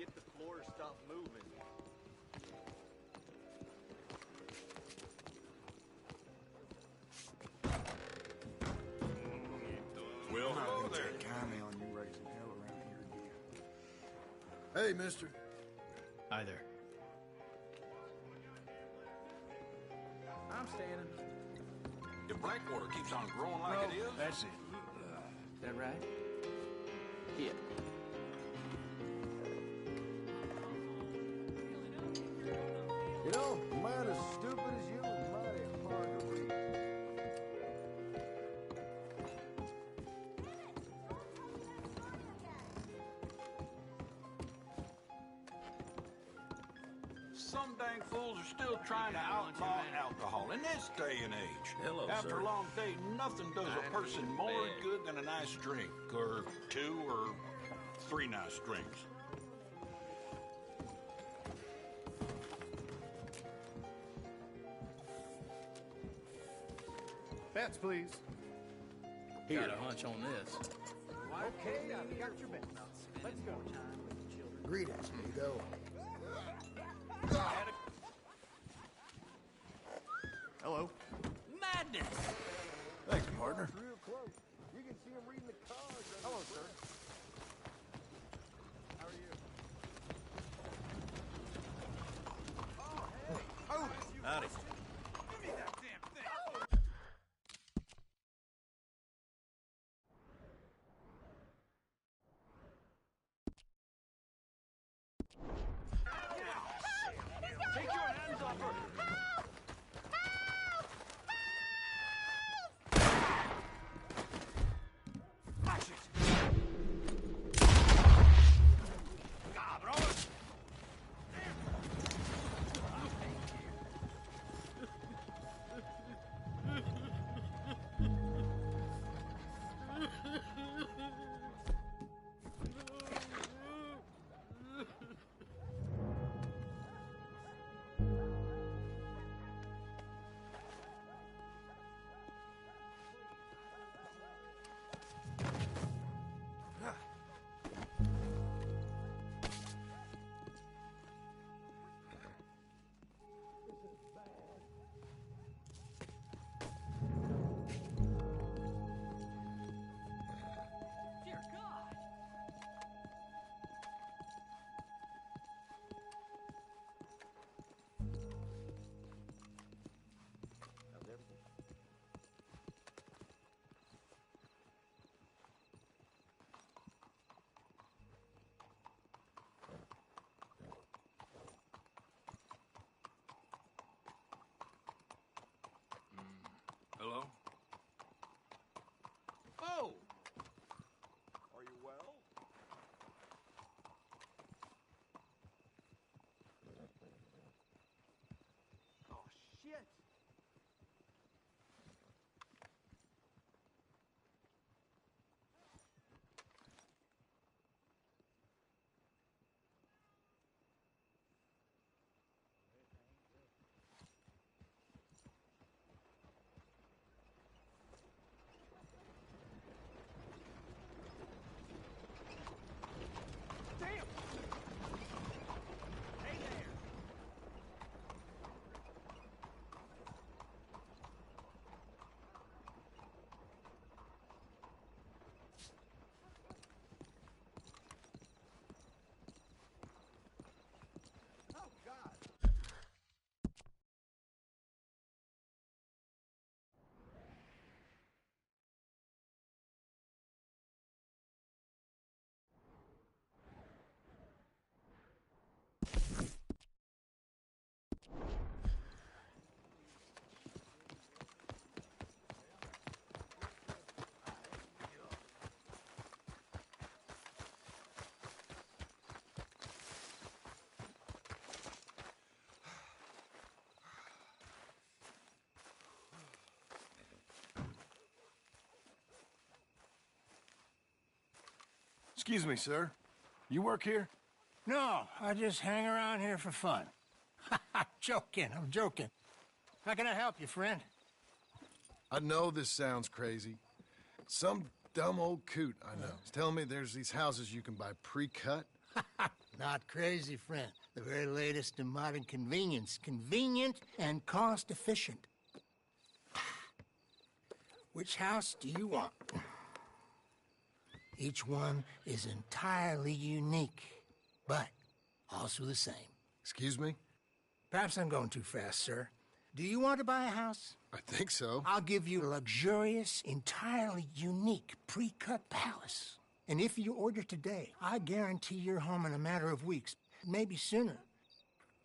get the floor to stop moving. Well, hello there. Kindly on you raising hell around here again. Hey, mister. Hi there. I'm standing. If Blackwater keeps on growing like it is... That's it. Is that right? Yeah. You know, a man as stupid as you is mighty hard to read. Some dang fools are still trying to outlaw alcohol in this day and age. Hello, After sir. a long day, nothing does a person more good than a nice drink, or 2 or 3 nice drinks. Bets, please. Got a hunch on this. Okay, I've got your bet. Let's go. Greetings, amigo. Hello. Madness! Thanks, partner. Real close. You can see him reading the cards. Hello, sir. How are you? Oh, hey. Oh, Howdy. Give me that damn thing! Take your hands off her! Hello? Oh! Are you well? Oh, shit! Damn! Hey there! Oh, God! Excuse me, sir. You work here? No, I just hang around here for fun. I'm joking. How can I help you, friend? I know this sounds crazy. Some dumb old coot I know is telling me there's these houses you can buy pre-cut. Not crazy, friend. The very latest in modern convenience. Convenient and cost-efficient. Which house do you want? Each one is entirely unique, but also the same. Excuse me? Perhaps I'm going too fast, sir. Do you want to buy a house? I think so. I'll give you a luxurious, entirely unique pre-cut palace. And if you order today, I guarantee you're home in a matter of weeks, maybe sooner.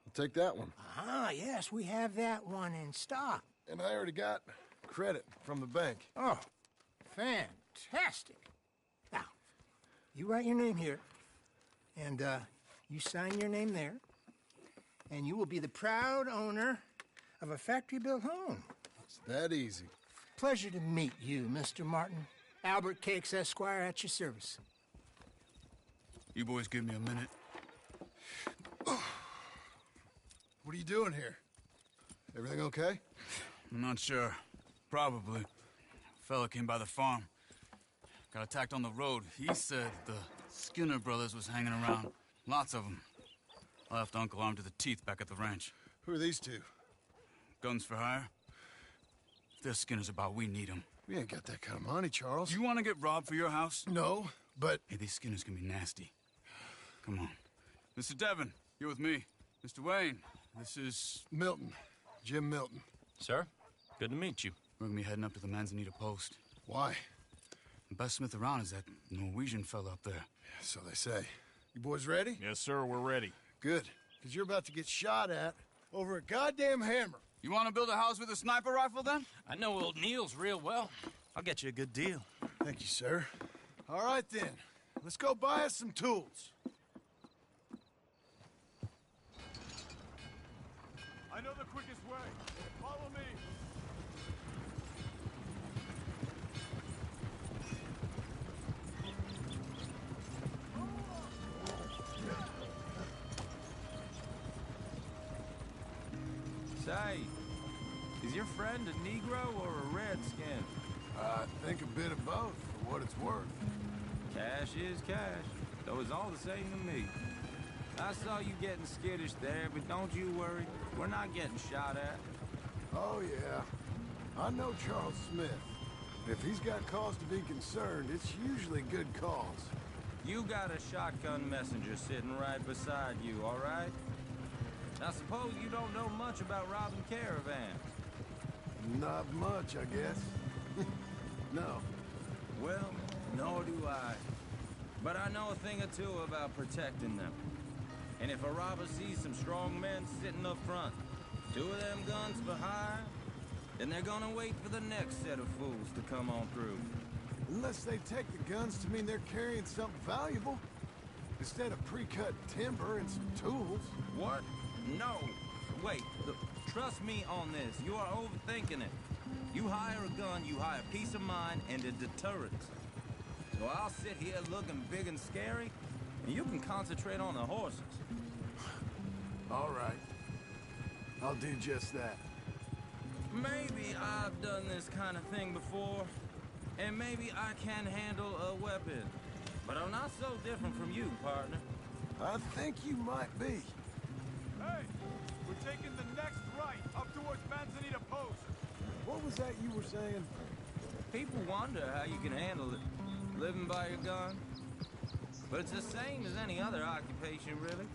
I'll take that one. Ah, yes, we have that one in stock. And I already got credit from the bank. Oh, fantastic. Now, you write your name here, and you sign your name there, and you will be the proud owner of a factory-built home. It's that easy. Pleasure to meet you, Mr. Martin. Albert Cakes, Esquire, at your service. You boys give me a minute. What are you doing here? Everything okay? I'm not sure. Probably. Fella came by the farm. Got attacked on the road. He said the Skinner brothers was hanging around. Lots of them. I left Uncle armed to the teeth back at the ranch. Who are these two? Guns for hire? If they're Skinner's about, we need them. We ain't got that kind of money, Charles. You want to get robbed for your house? No, but... Hey, these Skinners can be nasty. Come on. Mr. Devon, you're with me. Mr. Wayne, this is... Milton. Jim Milton. Sir, good to meet you. We're gonna be heading up to the Manzanita post. Why? The best smith around is that Norwegian fella up there. So they say. You boys ready? Yes, sir, we're ready. Good. Because you're about to get shot at over a goddamn hammer. You want to build a house with a sniper rifle, then? I know old Neil's real well. I'll get you a good deal. Thank you, sir. All right, then. Let's go buy us some tools. I know the quickest way. Follow me. Say, is your friend a Negro or a Redskin? I think a bit of both, for what it's worth. Cash is cash, though it's all the same to me. I saw you getting skittish there, but don't you worry. We're not getting shot at. Oh, yeah. I know Charles Smith. If he's got cause to be concerned, it's usually good cause. You got a shotgun messenger sitting right beside you, all right? I suppose you don't know much about robbing caravans. Not much, I guess. No. Well, nor do I. But I know a thing or two about protecting them. And if a robber sees some strong men sitting up front, 2 of them guns for hire, then they're gonna wait for the next set of fools to come on through. Unless they take the guns to mean they're carrying something valuable. Instead of pre-cut timber and some tools. What? No. Wait, look, trust me on this. You are overthinking it. You hire a gun, you hire peace of mind and a deterrence. So I'll sit here looking big and scary, and you can concentrate on the horses. All right. I'll do just that. Maybe I've done this kind of thing before, and maybe I can handle a weapon. But I'm not so different from you, partner. I think you might be. Hey, we're taking the next right up towards Manzanita Post. What was that you were saying? People wonder how you can handle it, living by your gun. But it's the same as any other occupation, really.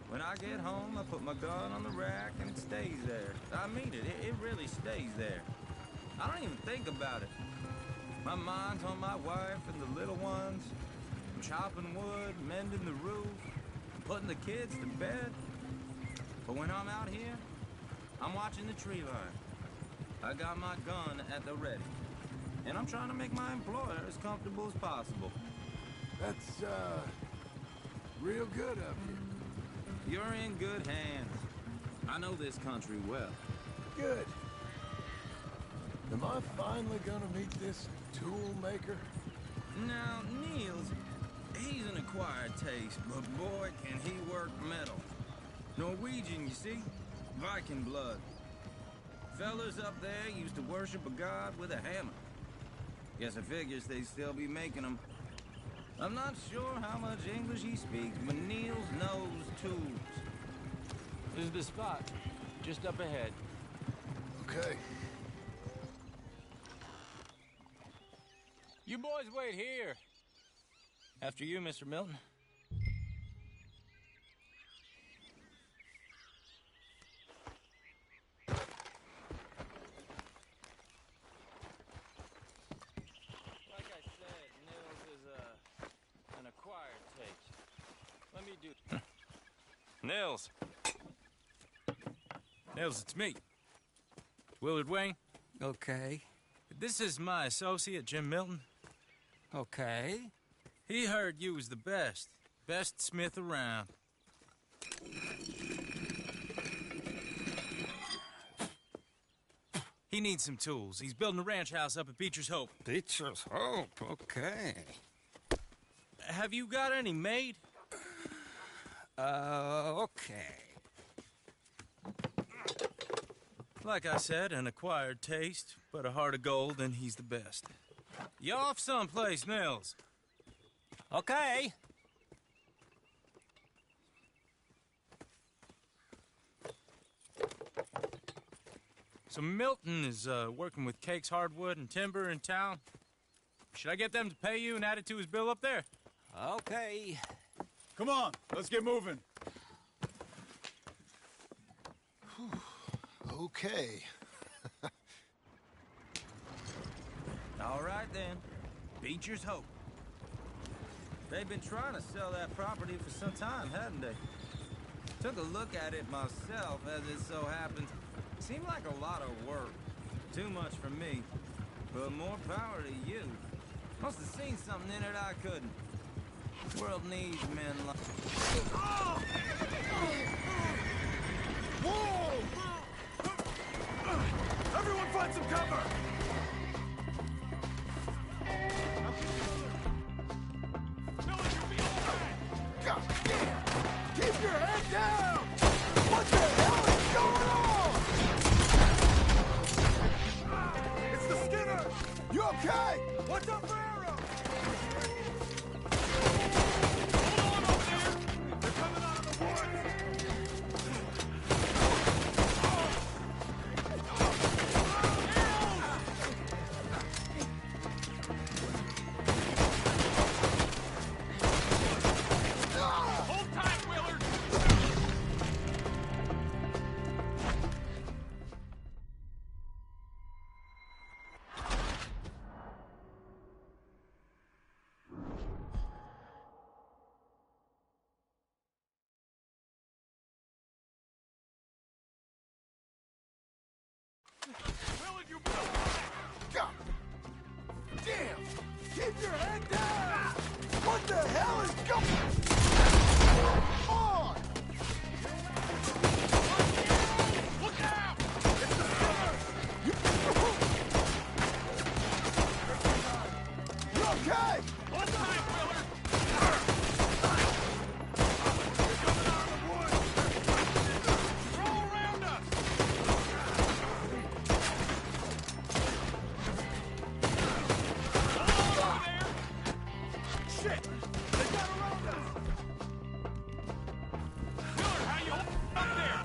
When I get home, I put my gun on the rack and it stays there. I mean it, it really stays there. I don't even think about it. My mind's on my wife and the little ones. I'm chopping wood, mending the roof, putting the kids to bed. But when I'm out here, I'm watching the tree line. I got my gun at the ready. And I'm trying to make my employer as comfortable as possible. That's, real good of you. You're in good hands. I know this country well. Good. Am I finally gonna meet this tool maker? Now, Niels, he's an acquired taste, but boy, can he work metal. Norwegian, you see? Viking blood. Fellas up there used to worship a god with a hammer. Guess I figures they'd still be making them. I'm not sure how much English he speaks, but Niels knows tools. This is the spot, just up ahead. Okay. You boys wait here. After you, Mr. Milton. Like I said, Nils is an acquired taste. Let me do... Nils. Nils, it's me. Willard Wayne. Okay. This is my associate, Jim Milton. Okay. He heard you was the best. Best smith around. He needs some tools. He's building a ranch house up at Beecher's Hope. Beecher's Hope, okay. Have you got any made? Okay. Like I said, an acquired taste, but a heart of gold, and he's the best. You off someplace, Nils? Okay. So Milton is working with Cake's Hardwood and Timber in town. Should I get them to pay you and add it to his bill up there? Okay. Come on, let's get moving. Okay. All right, then. Beecher's Hope. They've been trying to sell that property for some time, hadn't they? Took a look at it myself, as it so happens. Seemed like a lot of work. Too much for me. But more power to you. Must have seen something in it I couldn't. World needs men like... Whoa! Everyone find some cover! God damn! Keep your head down! What the hell is going on? It's the Skinner! You okay? Watch out for arrows! They're coming out of the woods! Hold tight, Willard! Willard, you God damn! Keep your head down! What the hell is going on? look out! It's the Skinner! You okay? Hold tight, Willard! They're coming out of the woods! They're all around us! Hold on there! Shit! They got around us! Willard, how you up there?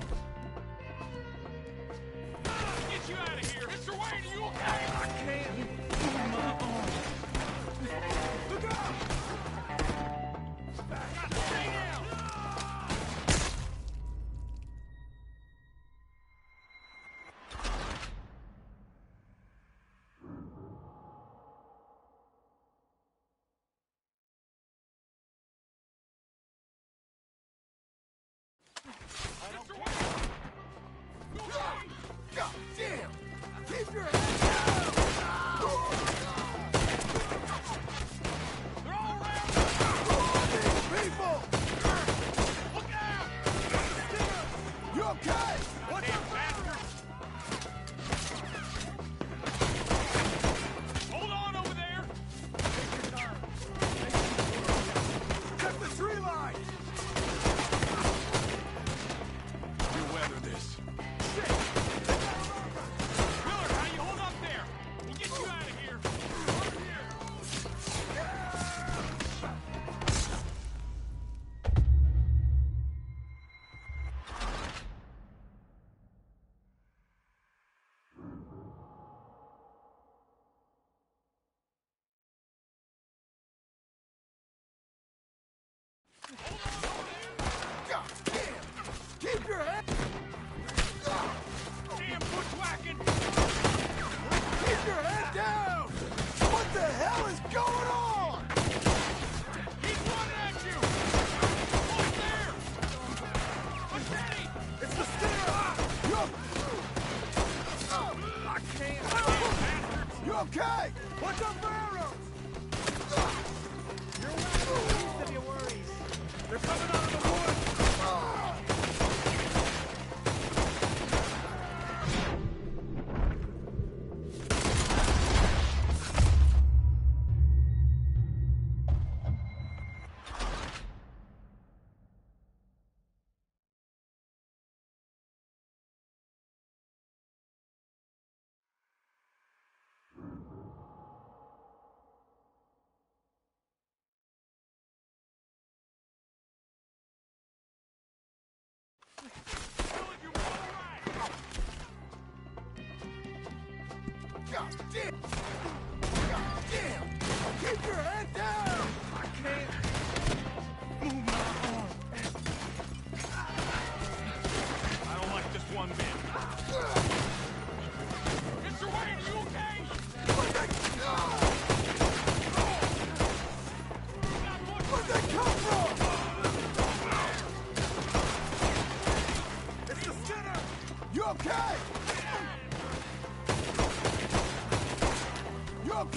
Get you out of here! Mr. Wayne, are you okay? I can't move my arm. Look out!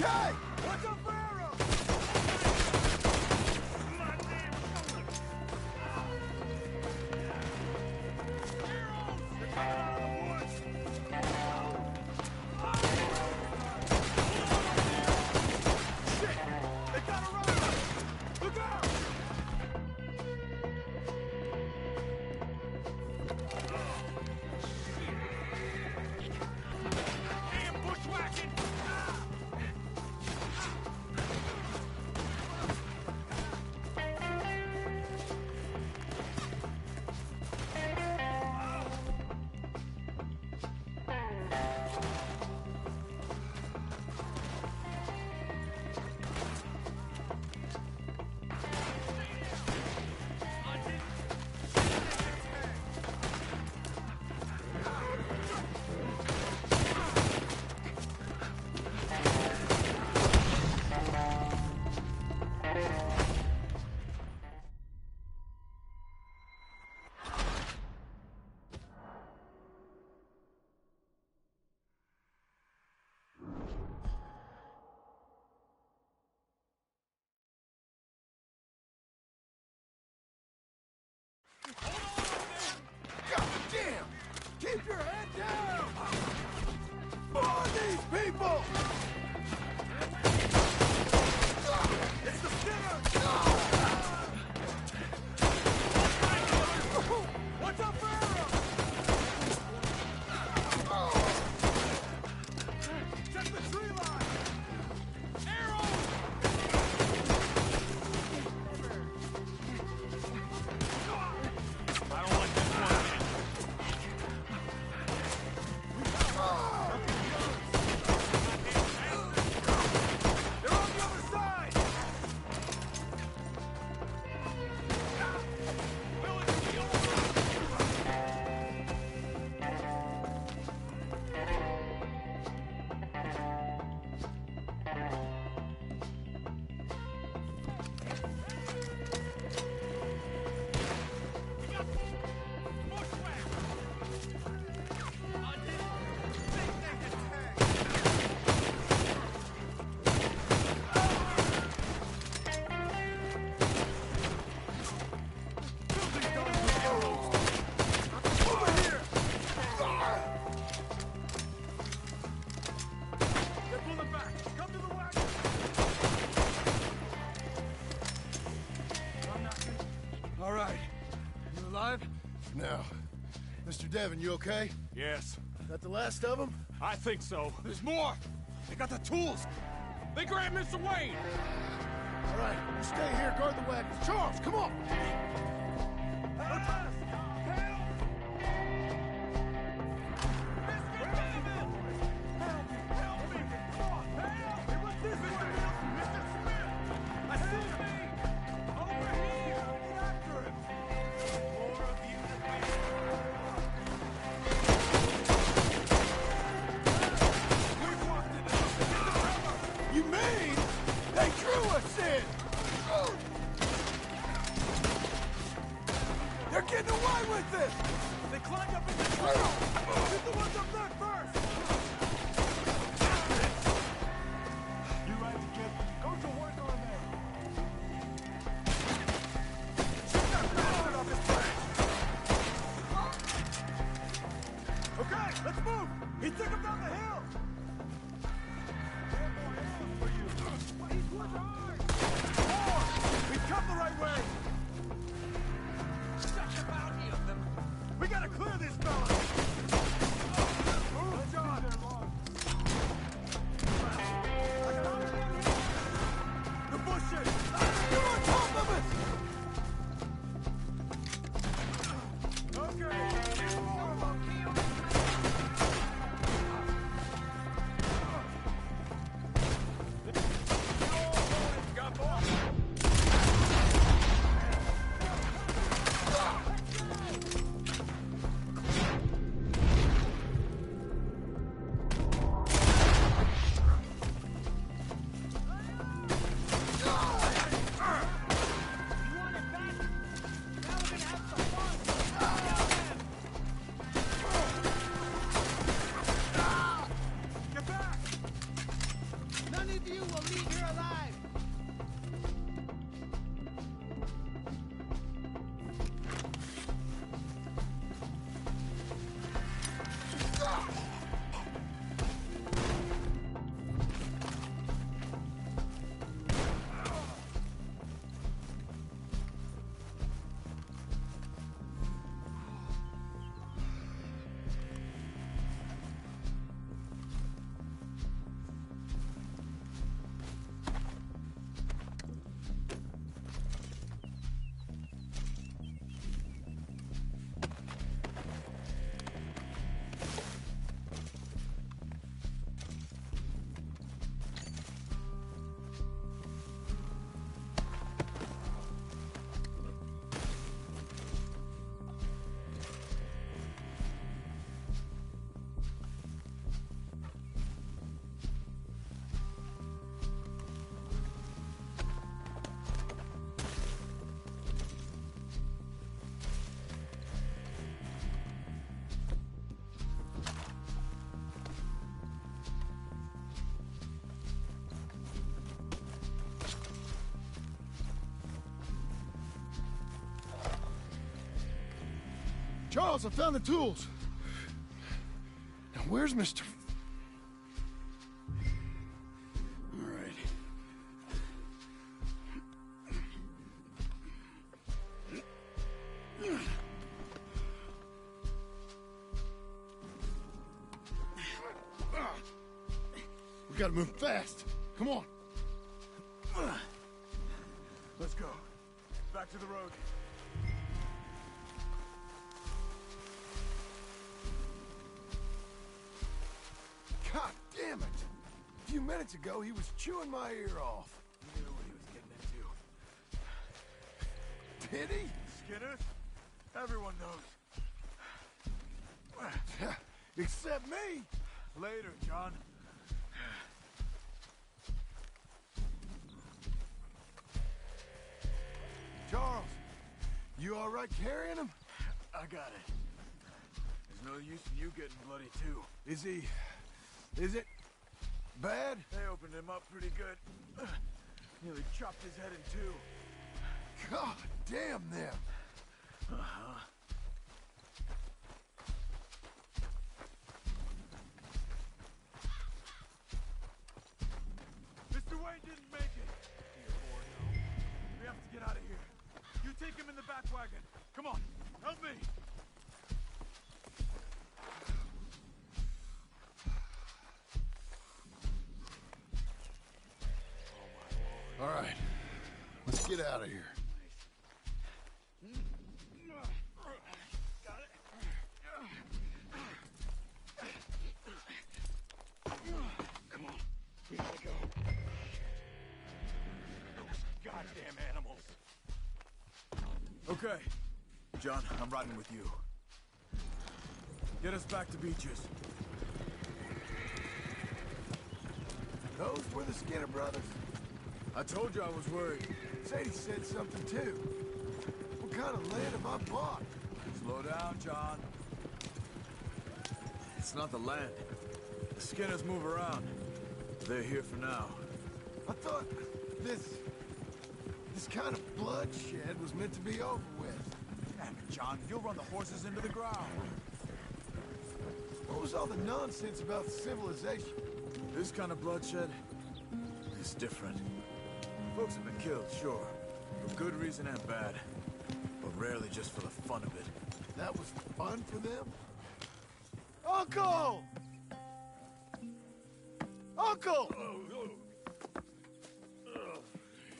okay? Watch out for arrows! God damn! Keep your head down! More of these people! It's the Skinner! Watch out for arrows! Check the tree line! Arrows! I don't like this one, man. They're on the other side! All right. You alive? Now, Mr. Devon, you okay? Yes, That the last of them? I think so. There's more! They got the tools! They grabbed Mr. Wayne! All right, you stay here, guard the wagons. Charles, come on! You mean they drew us in? They're getting away with this! They climbed up in the tree! Get the ones up there first! You ready, kid? Go to work on them! Shoot that bastard off his flank! Okay, let's move! He took him down the hill! We've come the right way! Such a bounty of them! We gotta clear these fellas! Move, John! The bushes! You're on top of us! Okay, get more of them! You're all going will leave here alive! Charles, I found the tools. Now, where's Mr. All right. We gotta move fast. Come on. Let's go. Back to the road. God damn it! A few minutes ago, he was chewing my ear off. He knew what he was getting into. Did he? Skinner? Everyone knows. Except me. Later, John. Charles, you all right carrying him? I got it. There's no use in you getting bloody, too. Is it bad? They opened him up pretty good. Nearly chopped his head in two. God damn them. Uh-huh. Mr. Wayne didn't make it. Dear Lord, no. We have to get out of here. You take him in the back wagon. Come on, help me. All right, let's get out of here. Got it. Come on, we gotta go. Goddamn animals. Okay, John, I'm riding with you. Get us back to Beaches. Those were the Skinner brothers. I told you I was worried. Sadie said something too. What kind of land have I bought? Slow down, John. It's not the land. The Skinners move around. They're here for now. I thought this kind of bloodshed was meant to be over with. Damn it, John. You'll run the horses into the ground. What was all the nonsense about civilization? This kind of bloodshed is different. Folks have been killed, sure. For good reason and bad. But rarely just for the fun of it. That was fun for them? Uncle! Uncle!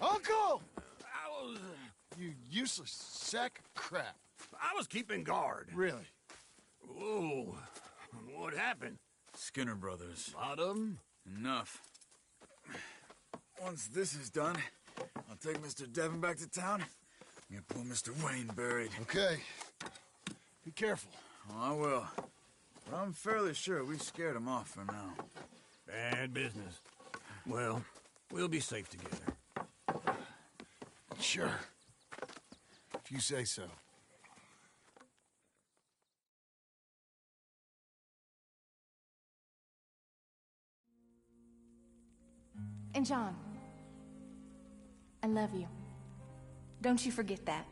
Uncle! You useless sack of crap. I was keeping guard. Really? Whoa. What happened? Skinner brothers. Lot of 'em? Enough. Once this is done, I'll take Mr. Devon back to town and get poor Mr. Wayne buried. Okay. Be careful. Oh, I will. But I'm fairly sure we scared him off for now. Bad business. Well, we'll be safe together. Sure. If you say so. And John, I love you. Don't you forget that.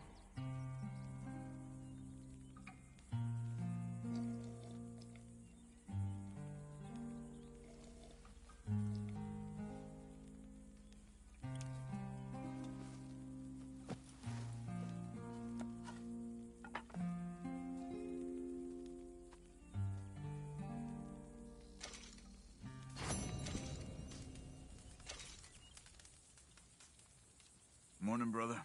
Morning, brother.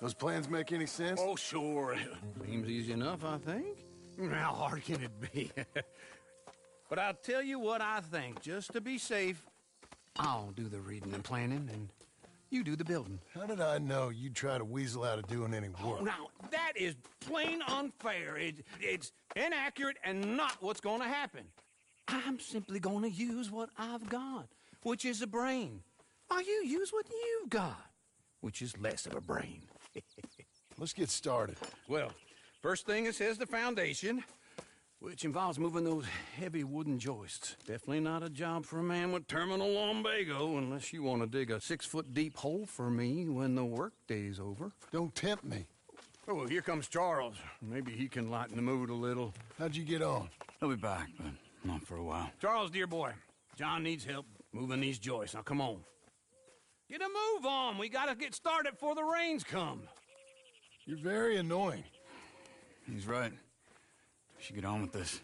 Those plans make any sense? Oh, sure. Seems easy enough, I think. How hard can it be? But I'll tell you what I think. Just to be safe, I'll do the reading and planning, and you do the building. How did I know you'd try to weasel out of doing any work? Oh, now, that is plain unfair. It's inaccurate and not what's going to happen. I'm simply going to use what I've got, which is a brain. While you use what you've got, which is less of a brain. Let's get started. Well, first thing it says the foundation, which involves moving those heavy wooden joists. Definitely not a job for a man with terminal lumbago, unless you want to dig a 6-foot deep hole for me when the workday's over. Don't tempt me. Oh, here comes Charles. Maybe he can lighten the mood a little. How'd you get on? He'll be back, but not for a while. Charles, dear boy, John needs help moving these joists. Now, come on. Get a move on. We gotta get started before the rains come. You're very annoying. He's right. We should get on with this.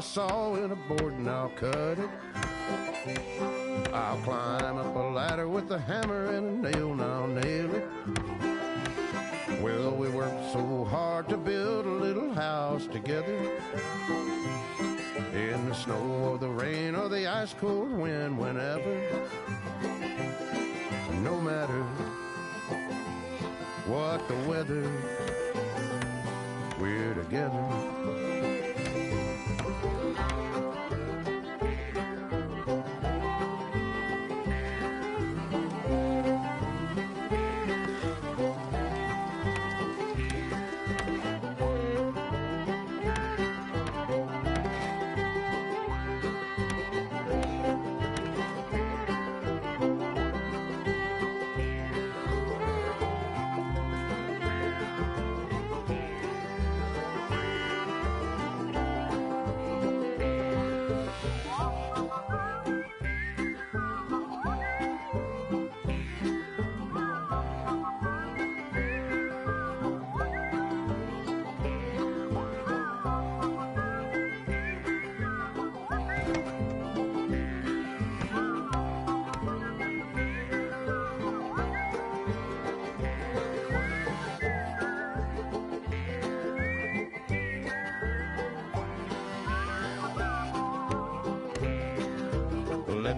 Saw and a board and I'll cut it. I'll climb up a ladder with a hammer and a nail and I'll nail it. Well, we worked so hard to build a little house together. In the snow or the rain or the ice cold wind, whenever. No matter what the weather, we're together.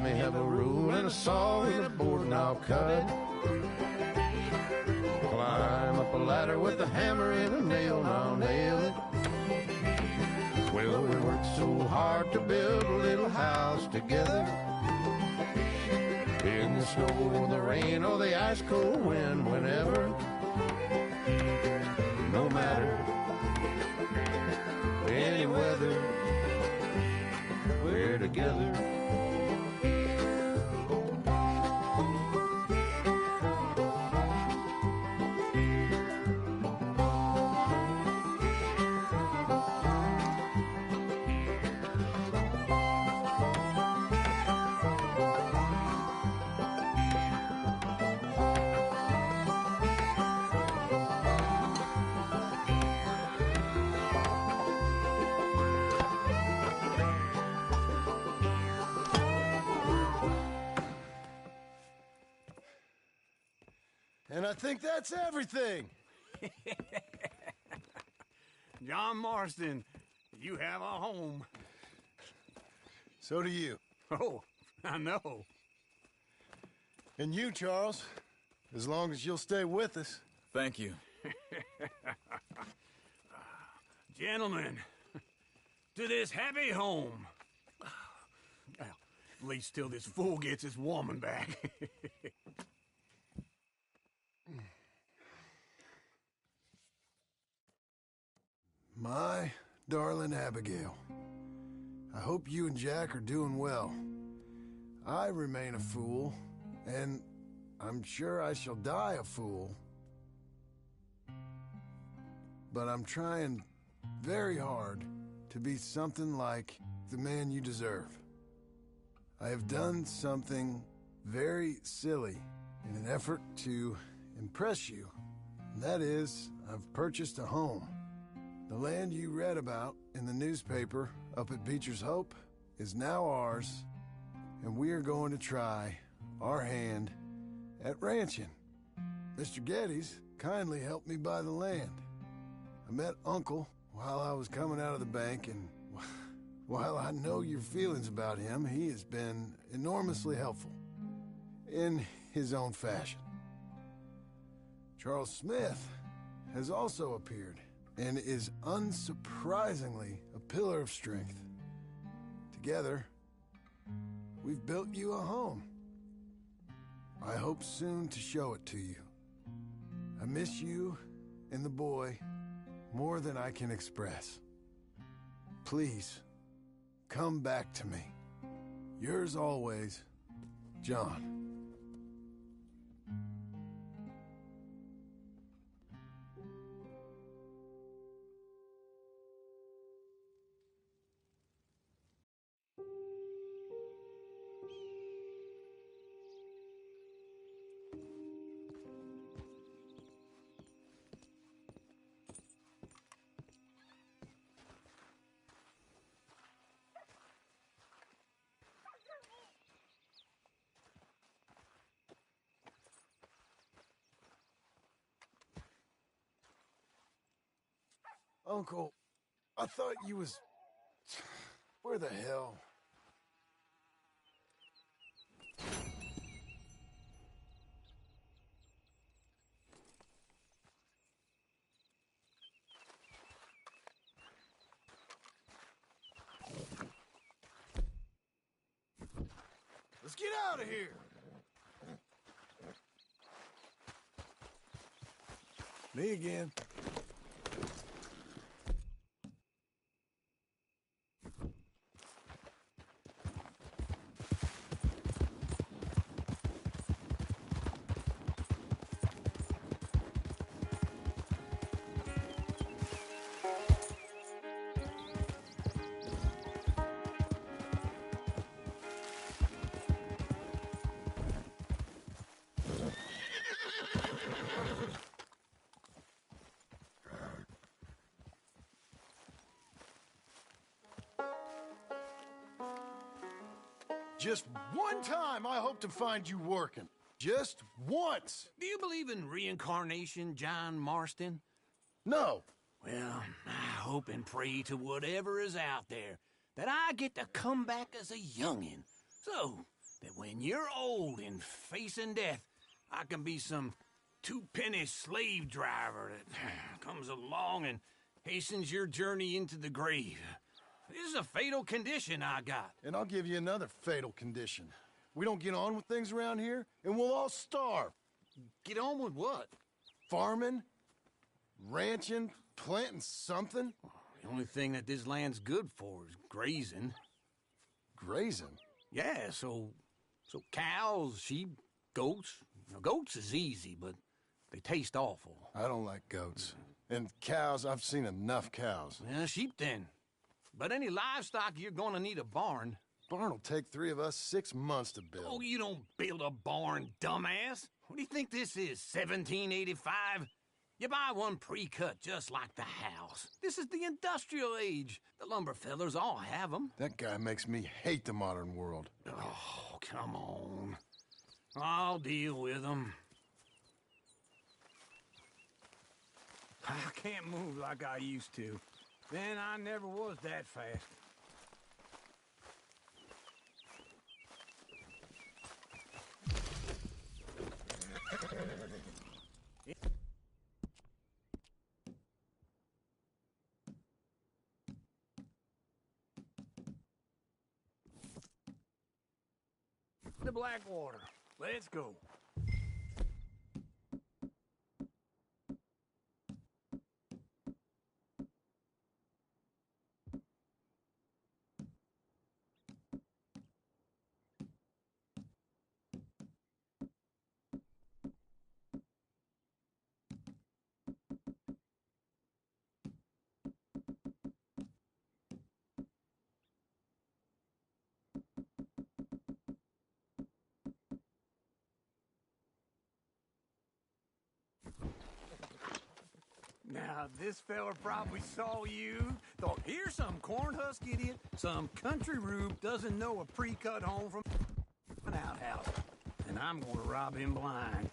me have a rule and a saw and a board and I'll cut it. Climb up a ladder with a hammer and a nail and I'll nail it. Well, we worked so hard to build a little house together. In the snow, the rain, or the ice cold wind, whenever. No matter any weather, we're together. And I think that's everything. John Marston, you have a home. So do you. Oh, I know. And you, Charles, as long as you'll stay with us. Thank you. Gentlemen, to this happy home. Well, at least till this fool gets his woman back. My darling Abigail, I hope you and Jack are doing well. I remain a fool, and I'm sure I shall die a fool. But I'm trying very hard to be something like the man you deserve. I have done something very silly in an effort to impress you. And that is, I've purchased a home. The land you read about in the newspaper up at Beecher's Hope is now ours, and we are going to try our hand at ranching. Mr. Geddes kindly helped me buy the land. I met Uncle while I was coming out of the bank, and while I know your feelings about him, he has been enormously helpful in his own fashion. Charles Smith has also appeared and is unsurprisingly a pillar of strength. Together, we've built you a home. I hope soon to show it to you. I miss you and the boy more than I can express. Please, come back to me. Yours always, John. Uncle, I thought you was... Where the hell? Let's get out of here! Me again. Just one time I hope to find you working. Just once. Do you believe in reincarnation, John Marston? No. Well, I hope and pray to whatever is out there that I get to come back as a youngin', so that when you're old and facing death, I can be some two-penny slave driver that comes along and hastens your journey into the grave. This is a fatal condition I got. And I'll give you another fatal condition. We don't get on with things around here, and we'll all starve. Get on with what? Farming, ranching, planting something. The only thing that this land's good for is grazing. Grazing? Yeah, so cows, sheep, goats. Now, goats is easy, but they taste awful. I don't like goats. And cows, I've seen enough cows. Yeah, sheep then. But any livestock, you're gonna need a barn. Barn will take 3 of us 6 months to build. Oh, you don't build a barn, dumbass. What do you think this is, 1785? You buy one pre-cut just like the house. This is the industrial age. The lumber fellers all have them. That guy makes me hate the modern world. Oh, come on. I'll deal with them. I can't move like I used to. Then I never was that fast. The Blackwater. Let's go. Now, this fella probably saw you, thought, here's some corn-husk idiot, some country rube doesn't know a pre-cut home from an outhouse. And I'm gonna rob him blind.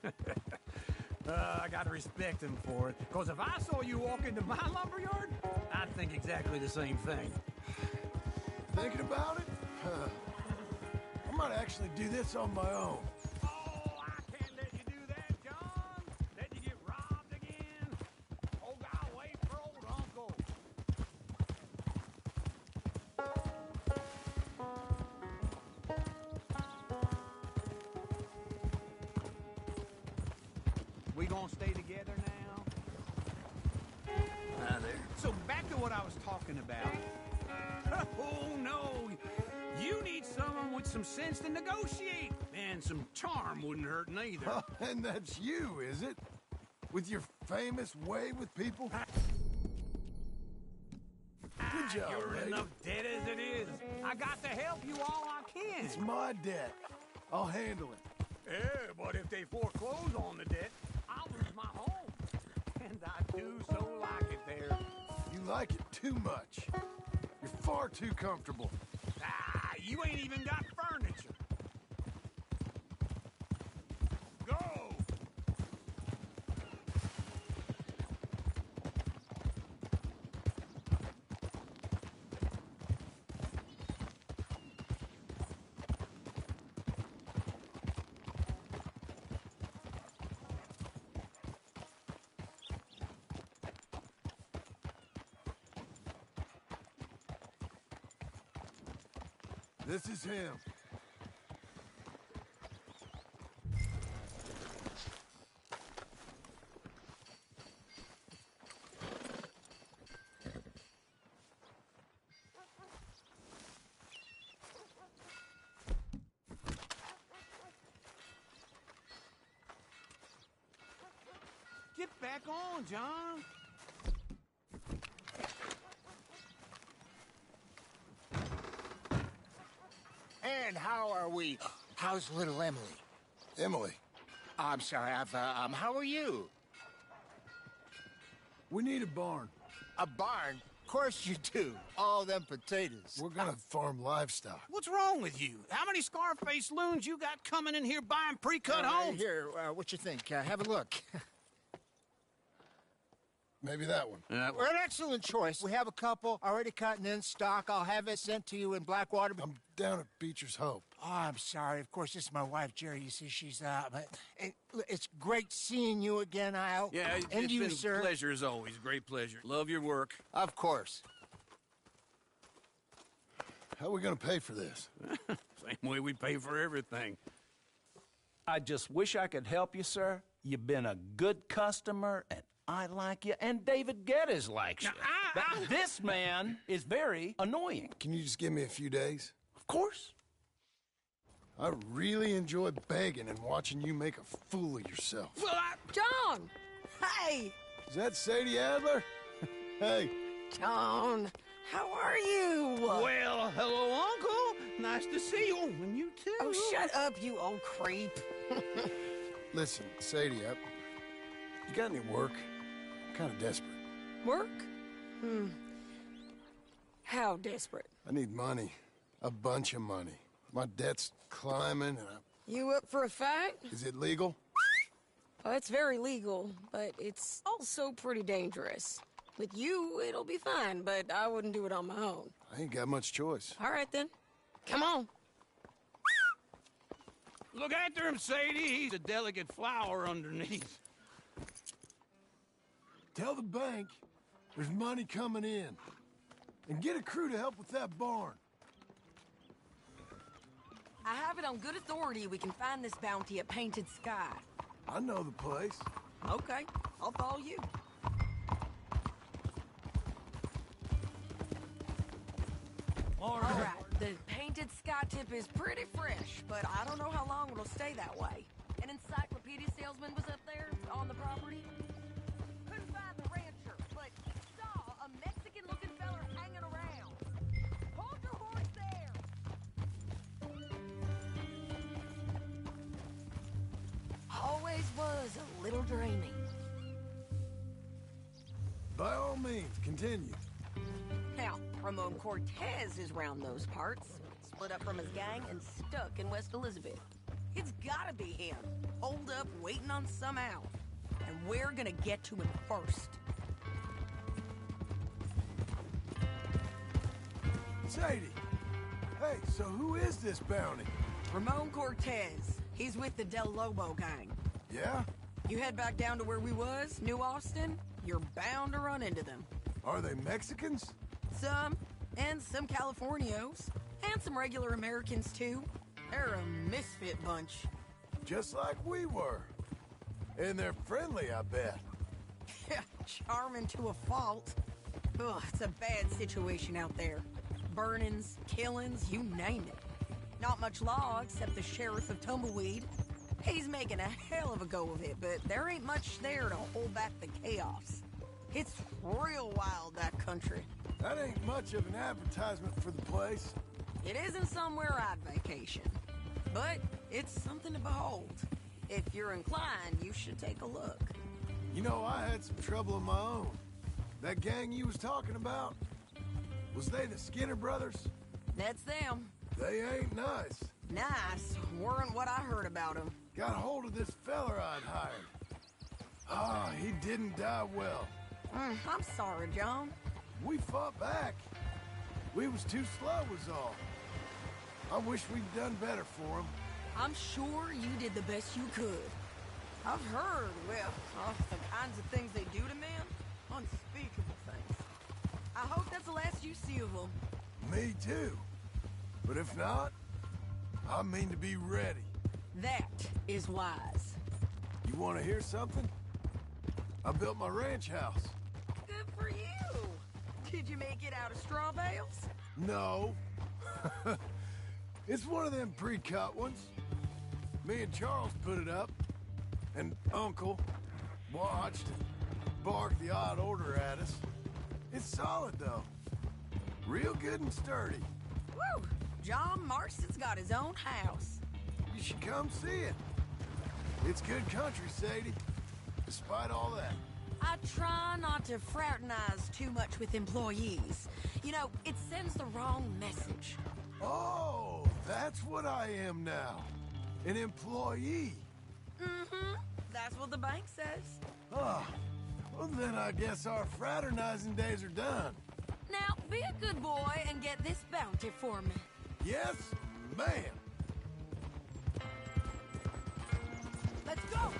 I gotta respect him for it, because if I saw you walk into my lumberyard, I'd think exactly the same thing. Thinking about it? I might actually do this on my own. We gonna stay together now? There. So back to what I was talking about. Oh, no. You need someone with some sense to negotiate. And some charm wouldn't hurt neither. Oh, and that's you, is it? With your famous way with people? Good job, You're lady. enough debt as it is. I got to help you all I can. It's my debt. I'll handle it. Yeah, but if they foreclose on the debt, I'll lose my home. And I do so like it there. You like it too much. You're far too comfortable. You ain't even got furniture. Go! This is him. Get back on, John. And how are we? How's little Emily? Emily. I'm sorry, how are you? We need a barn. A barn? Of course you do. All them potatoes. We're gonna farm livestock. What's wrong with you? How many Scarface loons you got coming in here buying pre-cut homes? Here, what you think? Have a look. Maybe that one. We're an excellent choice. We have a couple already cut and in stock. I'll have it sent to you in Blackwater. I'm down at Beecher's Hope. Oh, I'm sorry. Of course, this is my wife, Jerry. You see, she's but it's great seeing you again, Al. Yeah, and it's you, been sir. a pleasure as always. Great pleasure. Love your work. Of course. How are we gonna pay for this? Same way we pay for everything. I just wish I could help you, sir. You've been a good customer, and I like you, and David Geddes likes you. But this man is very annoying. Can you just give me a few days? Of course. I really enjoy begging and watching you make a fool of yourself. Well, John! Hey! Is that Sadie Adler? Hey. John, how are you? Well, hello, Uncle. Nice to see you. And you too. Oh, shut up, you old creep. Listen, Sadie, you got any work? I'm kind of desperate. Work? How desperate? I need money. A bunch of money. My debt's climbing, and You up for a fight? Is it legal? Well, it's very legal, but it's also pretty dangerous. With you, it'll be fine, but I wouldn't do it on my own. I ain't got much choice. All right, then. Come on. Look after him, Sadie. He's a delicate flower underneath. Tell the bank there's money coming in. And get a crew to help with that barn. I have it on good authority we can find this bounty at Painted Sky. I know the place. Okay, I'll follow you. All right, the Painted Sky tip is pretty fresh, but I don't know how long it'll stay that way. An encyclopedia salesman was up there on the property. Couldn't find the rancher, but saw a Mexican-looking feller hanging around. Hold your horse there! Always was a little dreamy. By all means, continue. Now, Ramon Cortez is round those parts. Split up from his gang and stuck in West Elizabeth. It's gotta be him. Holed up, waiting on some out. And we're gonna get to him first. Sadie! Hey, so who is this bounty? Ramon Cortez. He's with the Del Lobo gang. Yeah? You head back down to where we was, New Austin, you're bound to run into them. Are they Mexicans? Some, and some Californios. And some regular Americans, too. They're a misfit bunch. Just like we were. And they're friendly, I bet. Yeah, charming to a fault. Ugh, it's a bad situation out there. Burnings, killings, you name it. Not much law except the sheriff of Tumbleweed. He's making a hell of a go of it, but there ain't much there to hold back the chaos. It's real wild, that country. That ain't much of an advertisement for the place. It isn't somewhere I'd vacation, but it's something to behold. If you're inclined, you should take a look. You know, I had some trouble of my own. That gang you was talking about, was they the Skinner brothers? That's them. They ain't nice. Nice weren't what I heard about them. Got hold of this feller I'd hired. Ah, he didn't die well. I'm sorry, John. We fought back. We was too slow was all. I wish we'd done better for him. I'm sure you did the best you could. I've heard, well, of the kinds of things they do to men. Unspeakable things. I hope that's the last you see of them. Me too. But if not, I mean to be ready. That is wise. You want to hear something? I built my ranch house. Good for you. Did you make it out of straw bales? No. It's one of them pre-cut ones. Me and Charles put it up. And Uncle watched and barked the odd order at us. It's solid, though. Real good and sturdy. Woo! John Marston's got his own house. You should come see it. It's good country, Sadie. Despite all that. I try not to fraternize too much with employees. You know, it sends the wrong message. Oh, that's what I am now. An employee. Mm-hmm. That's what the bank says. Ah, well then I guess our fraternizing days are done. Now, be a good boy and get this bounty for me. Yes, ma'am. Let's go!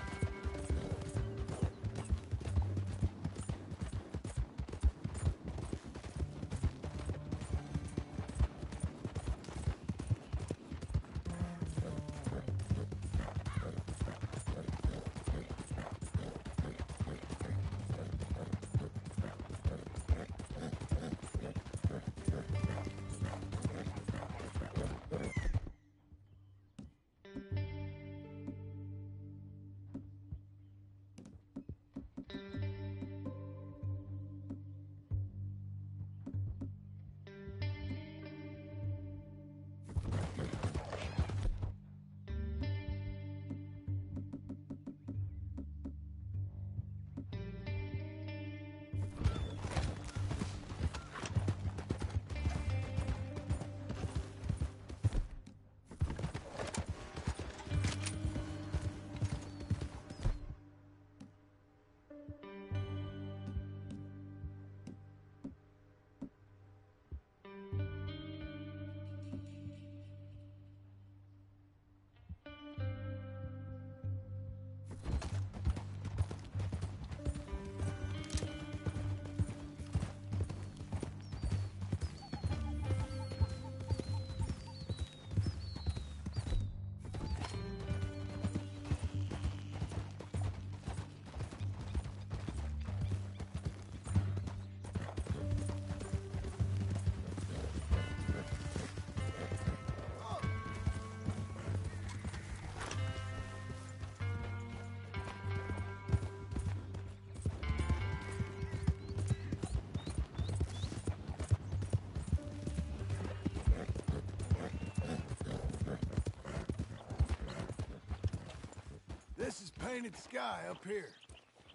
This is painted sky up here.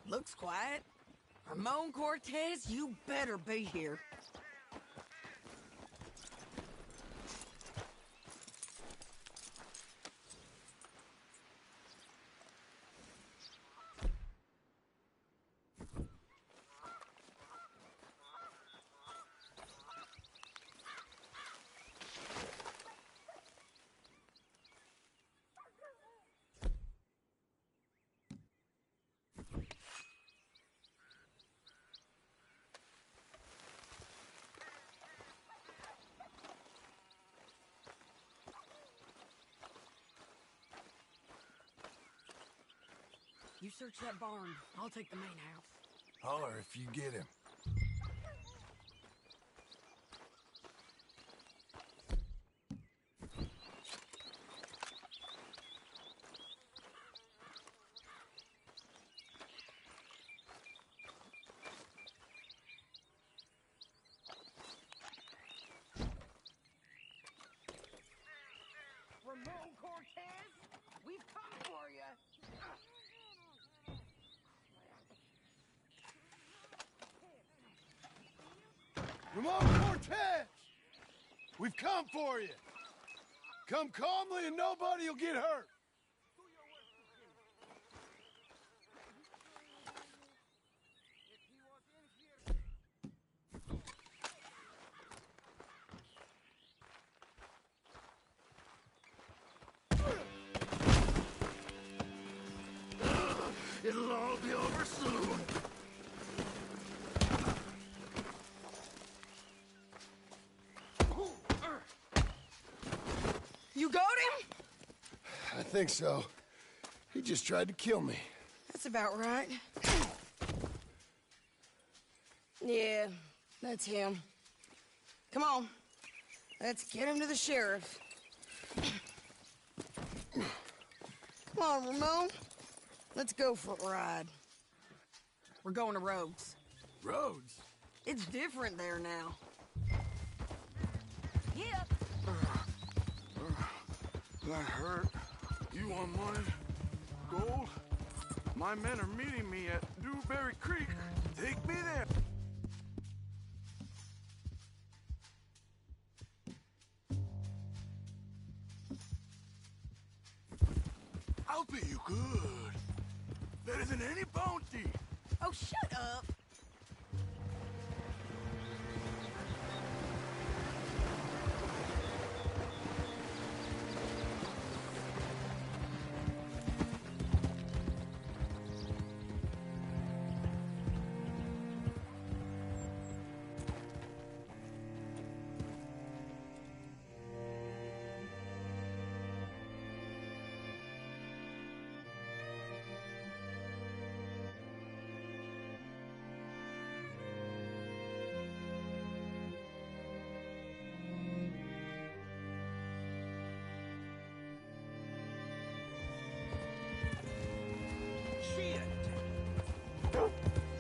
Looks quiet. Ramon Cortez, you better be here. You search that barn. I'll take the main house. Holler if you get him. Ramon Cortez, we've come for you. Ramon Cortez! We've come for you! Come calmly and nobody will get hurt! It'll all be over soon. You got him? I think so. He just tried to kill me. That's about right. Yeah, that's him. Come on. Let's get him to the sheriff. Come on, Ramon. Let's go for a ride. We're going to Rhodes. Rhodes? It's different there now. Yeah. That hurt. You want money? Gold? My men are meeting me at Dewberry Creek. Take me there. I'll pay you good. Better than any bounty. Oh, shut up.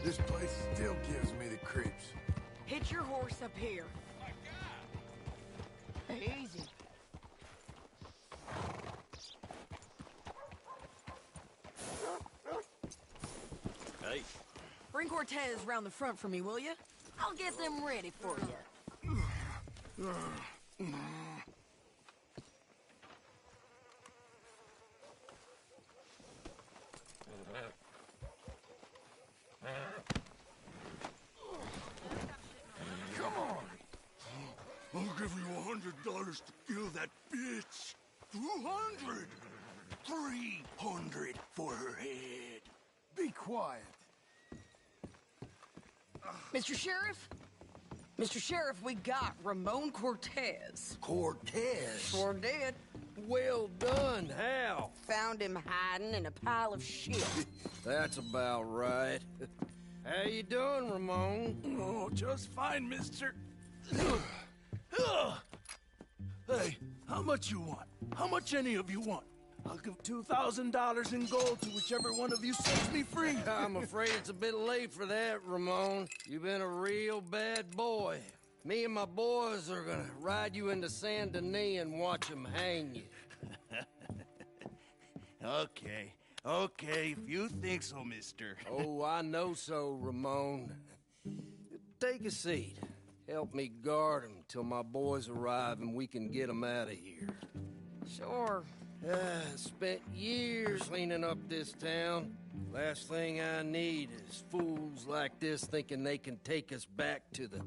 This place still gives me the creeps. Hitch your horse up here. Easy. Hey. Bring Cortez round the front for me, will you? I'll get them ready for you. Come on! I'll give you $100 to kill that bitch. 200! 300 for her head. Be quiet. Mr. Sheriff? Mr. Sheriff, we got Ramon Cortez. Cortez? Sure did. Well done. How? Found him hiding in a pile of shit. That's about right. How you doing, Ramon? Oh, just fine, mister. Hey, how much you want? How much any of you want? I'll give $2,000 in gold to whichever one of you sets me free. I'm afraid it's a bit late for that, Ramon. You've been a real bad boy. Me and my boys are gonna ride you into Saint Denis and watch them hang you. Okay, if you think so, mister. Oh, I know so, Ramon. Take a seat. Help me guard him till my boys arrive and we can get them out of here. Sure. Spent years cleaning up this town. Last thing I need is fools like this thinking they can take us back to the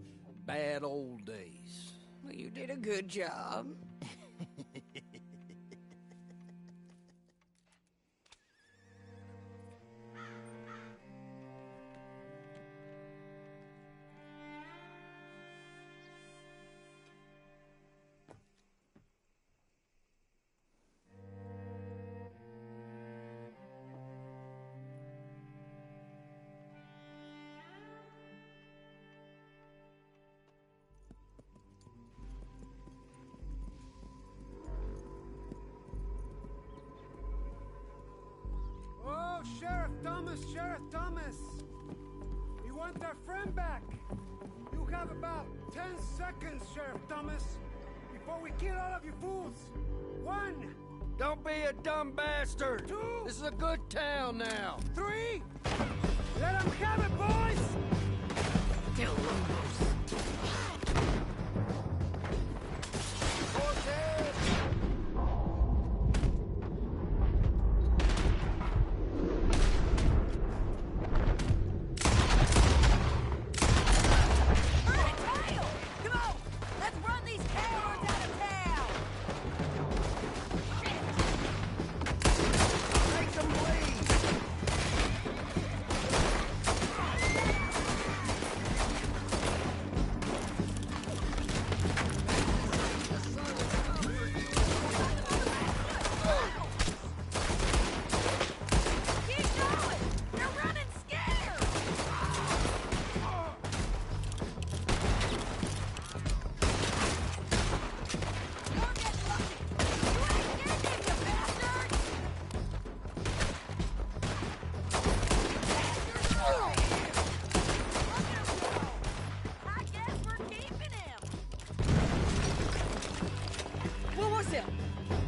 bad old days. Well, you did a good job. Sheriff Thomas! We want our friend back! You have about 10 seconds, Sheriff Thomas, before we kill all of you fools! 1! Don't be a dumb bastard! 2! This is a good town now! 3! Let them have it, boys! Kill Lobos!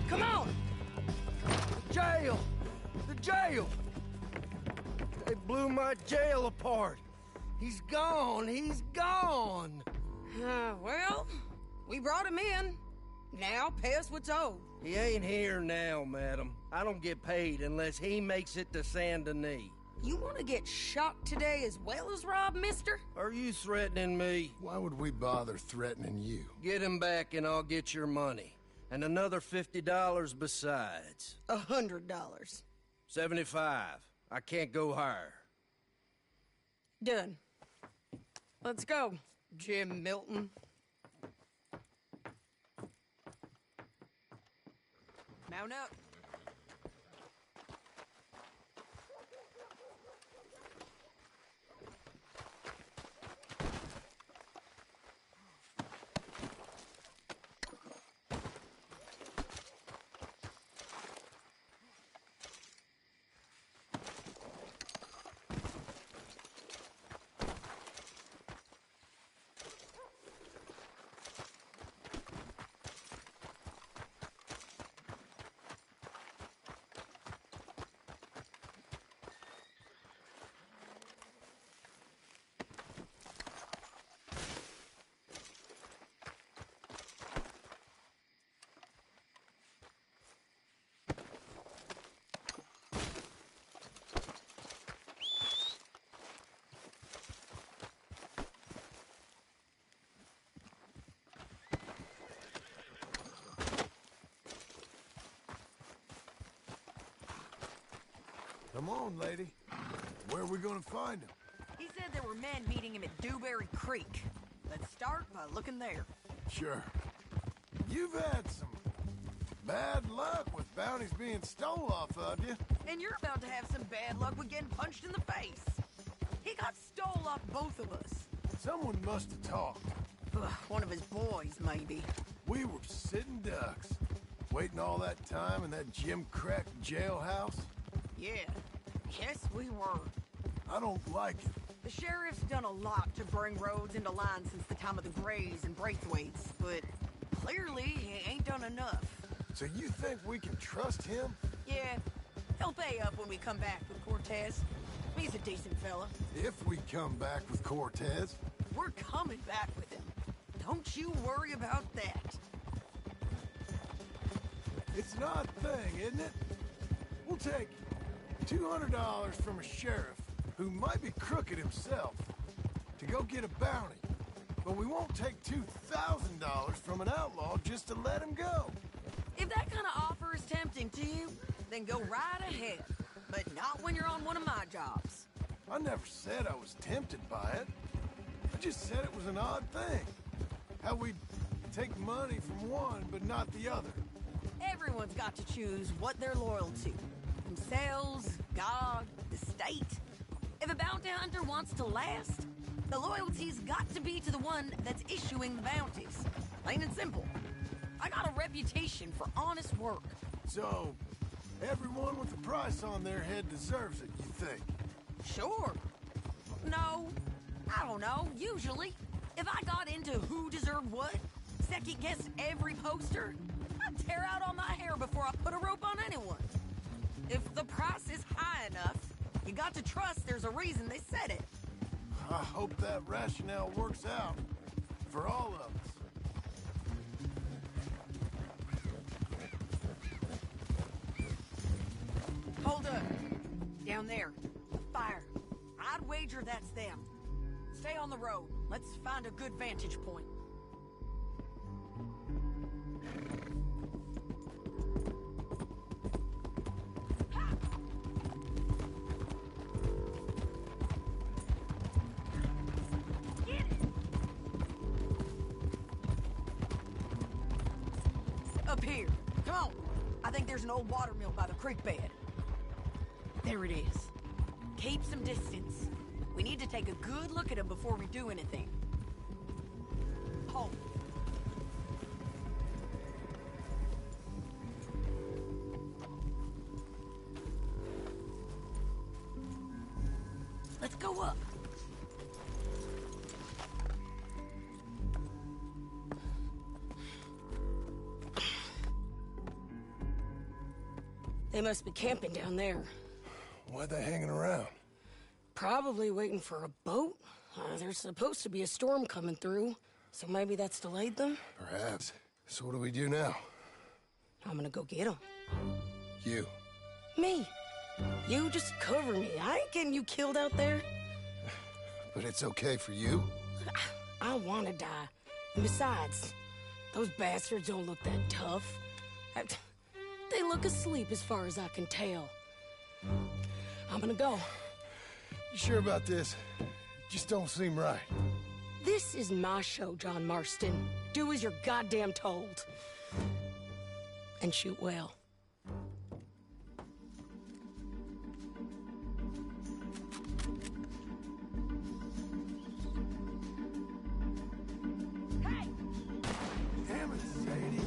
Come on! The jail! They blew my jail apart. He's gone. Well, we brought him in. Now pay us what's owed. He ain't here now, madam. I don't get paid unless he makes it to Saint Denis. You want to get shot today as well as Rob, mister? Are you threatening me? Why would we bother threatening you? Get him back and I'll get your money. And another $50 besides. $100. 75. I can't go higher. Done. Let's go, Jim Milton. Mount up. Come on, lady. Where are we gonna find him? He said there were men meeting him at Dewberry Creek. Let's start by looking there. Sure. You've had some bad luck with bounties being stole off of you. And you're about to have some bad luck with getting punched in the face. He got stole off both of us. Someone must have talked. One of his boys, maybe. We were sitting ducks, waiting all that time in that Jim Crack jailhouse. Yeah, yes we were. I don't like it. The sheriff's done a lot to bring roads into line since the time of the Grays and Braithwaites, but clearly he ain't done enough. So you think we can trust him? Yeah, he'll pay up when we come back with Cortez. He's a decent fella. If we come back with Cortez. We're coming back with him. Don't you worry about that. It's an odd thing, isn't it? We'll take $200 from a sheriff who might be crooked himself to go get a bounty. But we won't take $2,000 from an outlaw just to let him go. If that kind of offer is tempting to you, then go right ahead. But not when you're on one of my jobs. I never said I was tempted by it. I just said it was an odd thing. How we'd take money from one but not the other. Everyone's got to choose what they're loyal to. Themselves, God, the state. If a bounty hunter wants to last, the loyalty's got to be to the one that's issuing the bounties. Plain and simple. I got a reputation for honest work. So, everyone with a price on their head deserves it, you think? Sure. No, I don't know, usually. If I got into who deserved what, second-guessed every poster, I'd tear out all my hair before I put a rope on anyone. If the price is high enough, you got to trust there's a reason they said it. I hope that rationale works out for all of us. Hold up. Down there. Fire. I'd wager that's them. Stay on the road. Let's find a good vantage point. Up here. Come on. I think there's an old water mill by the creek bed. There it is. Keep some distance. We need to take a good look at him before we do anything. Hold. Let's go up. They must be camping down there. Why are they hanging around? Probably waiting for a boat. There's supposed to be a storm coming through, so maybe that's delayed them? Perhaps. So what do we do now? I'm gonna go get them. You? Me. You just cover me. I ain't getting you killed out there. But it's okay for you? I want to die. And besides, those bastards don't look that tough. They look asleep as far as I can tell. I'm gonna go. You sure about this? Just don't seem right. This is my show, John Marston. Do as you're goddamn told. And shoot well. Damn it, Sadie.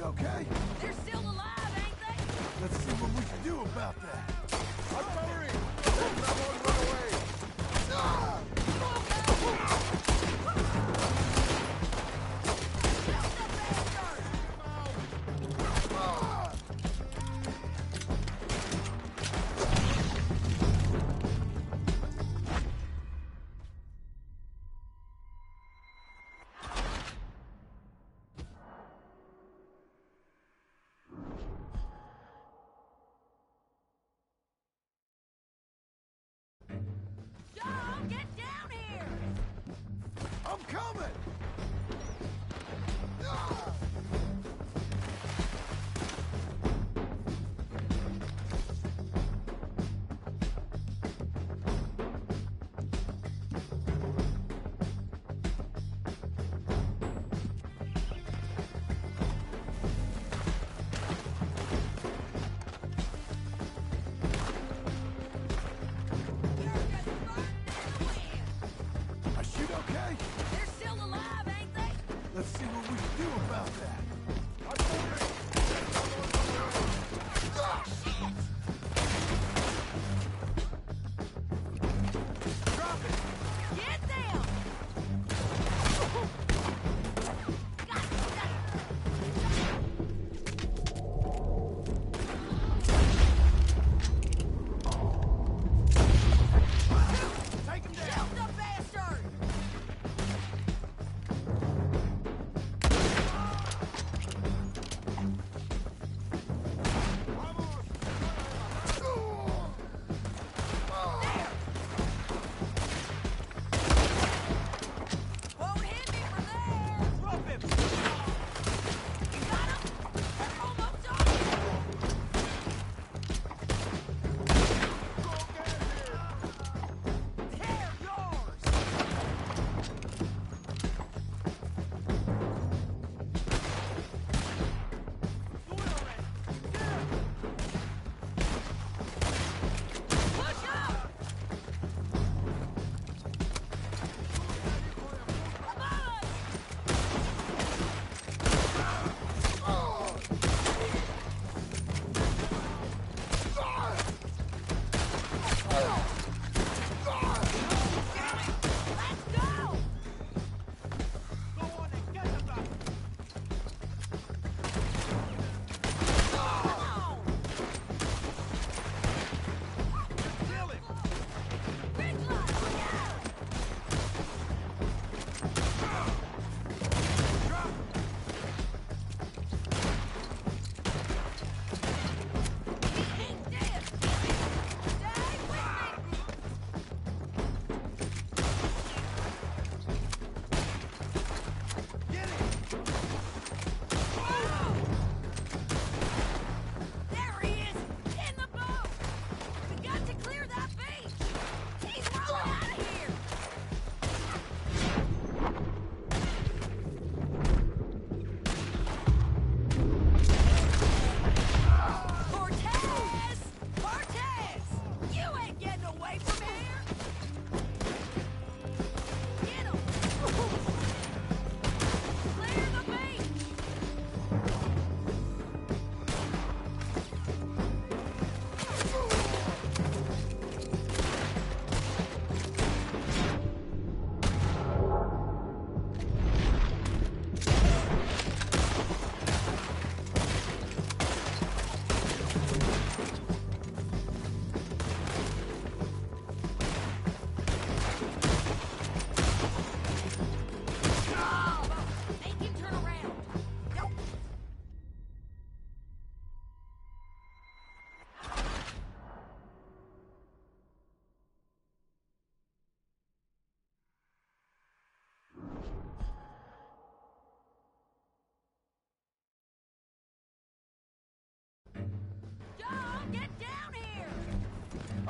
Okay? They're still alive, ain't they? Let's see what we can do about that. Artillery! Someone run away! Ah!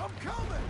I'm coming!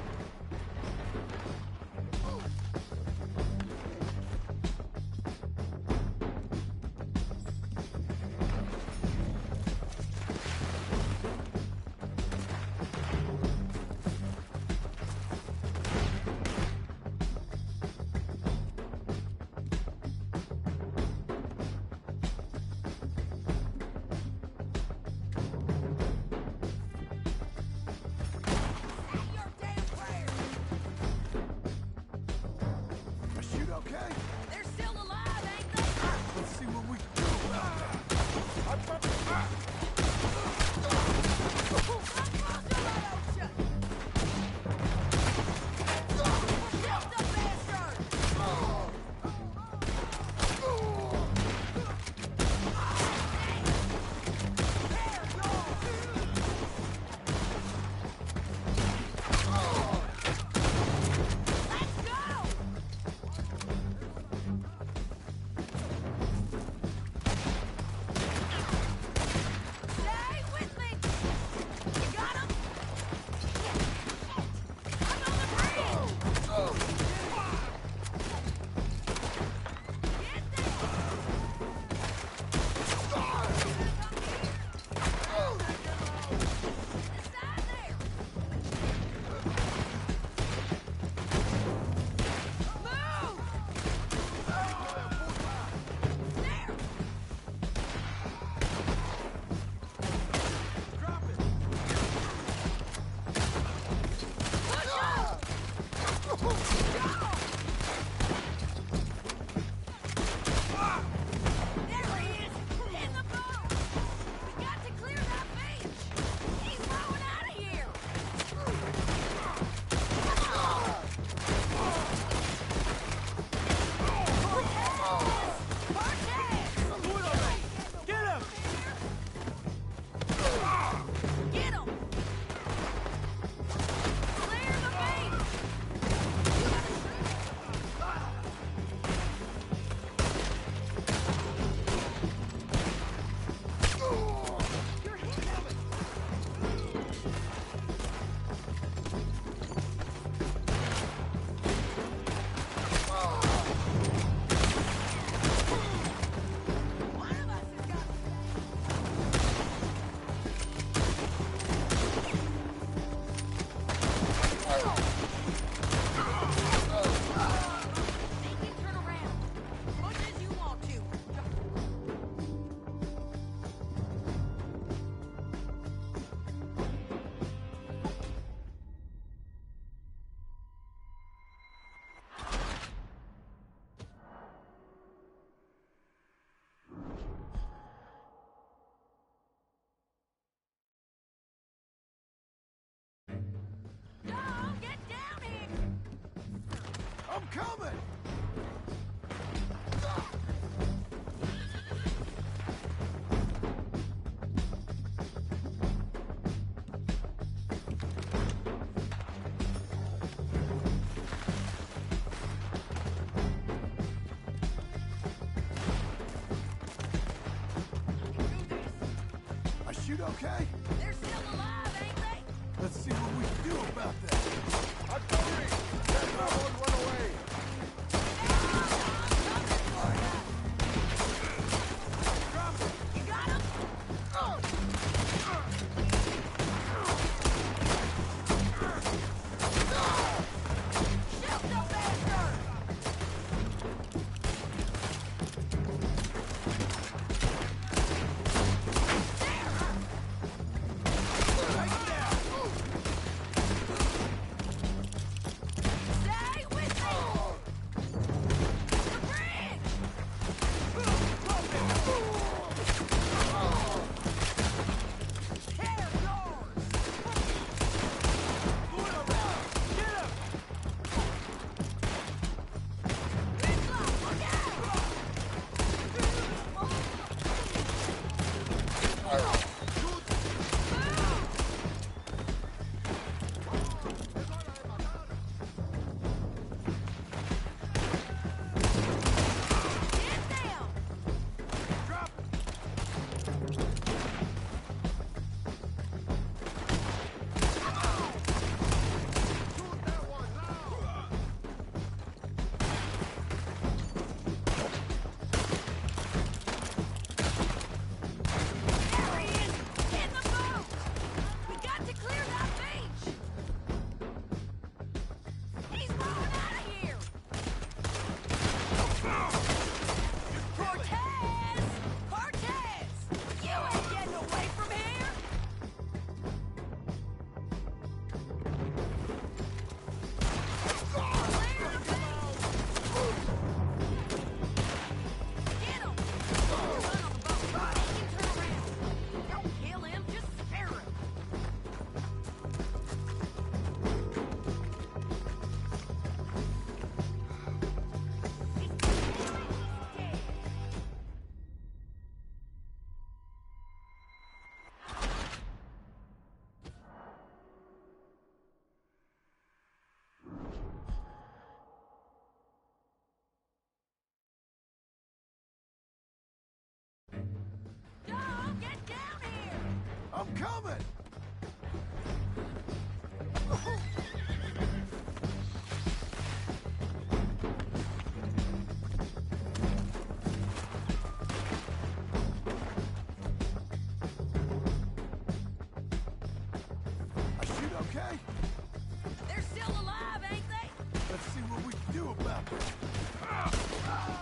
I'm coming! I shoot okay? They're still alive, ain't they? Let's see what we can do about that. Artillery! Let my one run away! You got him? Shoot the bastard! coming! I shoot okay? They're still alive, ain't they? Let's see what we can do about it.